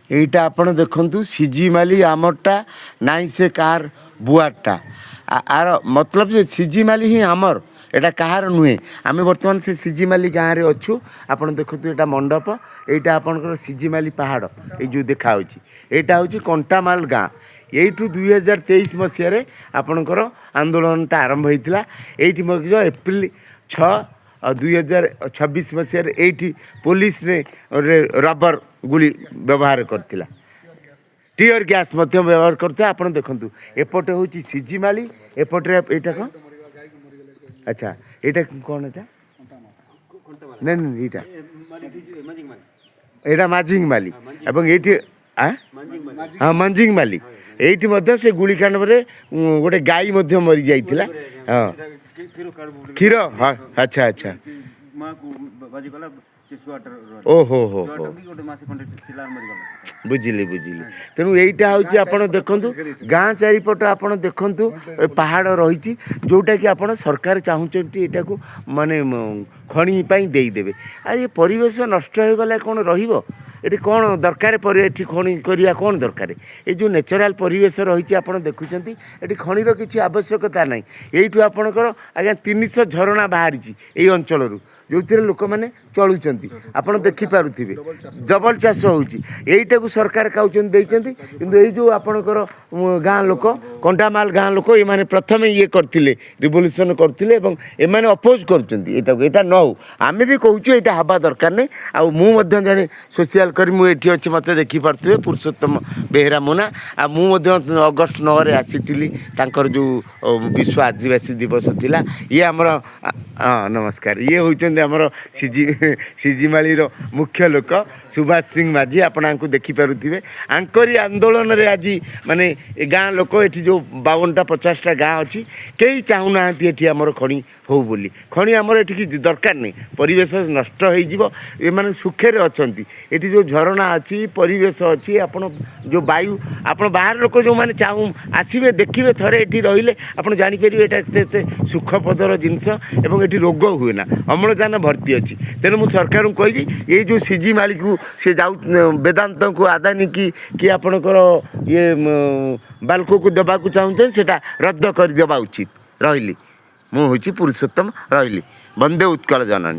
এইটা ଆପଣ ଦେଖନ୍ତୁ ସିଜିମାଲି ଆମରଟା ନାଇଁ ସେ କାହାର ବୁଆଟା ଆର ମତଲବ ଯେ ସିଜିମାଲି ହିଁ ଆମର ଏଇଟା କାହାର ନୁହେଁ। ଆମେ ବର୍ତ୍ତମାନ ସେ ସିଜିମାଲି ଗାଁରେ ଅଛୁ। ଆପଣ ଦେଖନ୍ତୁ ଏଇଟା ମଣ୍ଡପ, ଏଇଟା ଆପଣଙ୍କର ସିଜିମାଲି ପାହାଡ଼ ଏଇ ଯେଉଁ ଦେଖାହେଉଛି। ଏଇଟା ହେଉଛି କଣ୍ଟାମାଲ ଗାଁ। ଏଇଠୁ 2023 ମସିହାରେ ଆପଣଙ୍କର ଆନ୍ଦୋଳନଟା ଆରମ୍ଭ ହେଇଥିଲା। ଏଇଠି ମଧ୍ୟ ଏପ୍ରିଲ 6 ଆଉ 2026 ମସିହାରେ ଏଇଠି ପୋଲିସରେ ରବର ଗୁଳି ବ୍ୟବହାର କରିଥିଲା, ଟିୟର ଗ୍ୟାସ୍ ମଧ୍ୟ ବ୍ୟବହାର କରିଥିଲା। ଆପଣ ଦେଖନ୍ତୁ ଏପଟେ ହେଉଛି ସିଜିମାଳି, ଏପଟରେ ଏଇଟା କ'ଣ? ଆଚ୍ଛା ଏଇଟା କ'ଣ? ଏଇଟା ନାଇଁ ନାଇଁ ଏଇଟା ଏଇଟା ମାଝିଙ୍ଗ ମାଲି ଏବଂ ଏଇଠି ହଁ ମଞ୍ଜିଙ୍ଗ ମାଲି। ଏଇଠି ମଧ୍ୟ ସେ ଗୁଳିକାଣ୍ଡରେ ଗୋଟେ ଗାଈ ମଧ୍ୟ ମରିଯାଇଥିଲା। ହଁ କ୍ଷୀର, ହଁ ଆଚ୍ଛା ଆଚ୍ଛା। ଓହୋ ହୋ ହୋ ବୁଝିଲି ବୁଝିଲି। ତେଣୁ ଏଇଟା ହେଉଛି ଆପଣ ଦେଖନ୍ତୁ ଗାଁ ଚାରିପଟ ଆପଣ ଦେଖନ୍ତୁ ପାହାଡ଼ ରହିଛି, ଯେଉଁଟାକି ଆପଣ ସରକାର ଚାହୁଁଛନ୍ତି ଏଇଟାକୁ ମାନେ ଖଣି ପାଇଁ ଦେଇଦେବେ। ଆଉ ଏ ପରିବେଶ ନଷ୍ଟ ହୋଇଗଲେ କ'ଣ ରହିବ? ଏଠି କ'ଣ ଦରକାର? ଏଠି ଖଣି କରିବା କ'ଣ ଦରକାର? ଏଇ ଯେଉଁ ନ୍ୟାଚୁରାଲ୍ ପରିବେଶ ରହିଛି ଆପଣ ଦେଖୁଛନ୍ତି, ଏଠି ଖଣିର କିଛି ଆବଶ୍ୟକତା ନାହିଁ। ଏଇଠୁ ଆପଣଙ୍କର ଆଜ୍ଞା 300 ଝରଣା ବାହାରିଛି ଏଇ ଅଞ୍ଚଳରୁ, ଯେଉଁଥିରେ ଲୋକମାନେ ଚଳୁଛନ୍ତି। ଆପଣ ଦେଖିପାରୁଥିବେ ଡବଲ ଚାଷ ହେଉଛି। ଏଇଟାକୁ ସରକାର ଖାଉଛନ୍ତି ଦେଇଛନ୍ତି। କିନ୍ତୁ ଏଇ ଯେଉଁ ଆପଣଙ୍କର ଗାଁ ଲୋକ, କଣ୍ଟାମାଲ ଗାଁ ଲୋକ, ଏମାନେ ପ୍ରଥମେ ଇଏ କରିଥିଲେ, ରିଭଲ୍ୟୁସନ୍ କରିଥିଲେ ଏବଂ ଏମାନେ ଅପୋଜ୍ କରୁଛନ୍ତି ଏଇଟାକୁ। ଏଇଟା ନ ହଉ, ଆମେ ବି କହୁଛୁ ଏଇଟା ହେବା ଦରକାର ନାହିଁ। ଆଉ ମୁଁ ମଧ୍ୟ ଜଣେ ସୋସିଆଲ କରି ମୁଁ ଏଠି ଅଛି, ମୋତେ ଦେଖିପାରୁଥିବେ, ପୁରୁଷୋତ୍ତମ ବେହେରା ମୋ ନାଁ। ଆଉ ମୁଁ ମଧ୍ୟ ଅଗଷ୍ଟ 9ରେ ଆସିଥିଲି, ତାଙ୍କର ଯେଉଁ ବିଶ୍ୱ ଆଦିବାସୀ ଦିବସ ଥିଲା। ଇଏ ଆମର ହଁ ନମସ୍କାର, ଇଏ ହେଉଛନ୍ତି ଆମର ସିଜିମାଳିର ମୁଖ୍ୟ ଲୋକ ସୁଭାଷ ସିଂ ମାଝୀ। ଆପଣ ଆଙ୍କୁ ଦେଖିପାରୁଥିବେ। ଆଙ୍କରି ଆନ୍ଦୋଳନରେ ଆଜି ମାନେ ଏ ଗାଁ ଲୋକ, ଏଠି ଯେଉଁ 52ଟା 50ଟା ଗାଁ ଅଛି, କେହି ଚାହୁଁନାହାନ୍ତି ଏଠି ଆମର ଖଣି ହଉ ବୋଲି। ଖଣି ଆମର ଏଠିକି ଦରକାର ନାହିଁ, ପରିବେଶ ନଷ୍ଟ ହେଇଯିବ। ଏମାନେ ସୁଖରେ ଅଛନ୍ତି। ଏଠି ଯେଉଁ ଝରଣା ଅଛି, ପରିବେଶ ଅଛି, ଆପଣ ଯେଉଁ ବାୟୁ, ଆପଣ ବାହାର ଲୋକ ଯେଉଁମାନେ ଆସିବେ ଦେଖିବେ, ଥରେ ଏଠି ରହିଲେ ଆପଣ ଜାଣିପାରିବେ ଏଇଟା ଏତେ ସୁଖପଦର ଜିନିଷ ଏବଂ ଏଠି ରୋଗ ହୁଏ ନା, ଅମ୍ଳଜାନ ଭର୍ତ୍ତି ଅଛି। ତେଣୁ ମୁଁ ସରକାରଙ୍କୁ କହିବି ଏଇ ଯେଉଁ ସିଜିମାଳିକୁ ସେ ବେଦାନ୍ତଙ୍କୁ, ଆଦାନୀ କି ଆପଣଙ୍କର ଇଏ ବାଲକୋକୁ ଦେବାକୁ ଚାହୁଁଛନ୍ତି, ସେଇଟା ରଦ୍ଦ କରିଦେବା ଉଚିତ। ରହିଲି, ମୁଁ ହେଉଛି ପୁରୁଷୋତ୍ତମ, ରହିଲି। ବନ୍ଦେ ଉତ୍କଳ ଜନନୀ।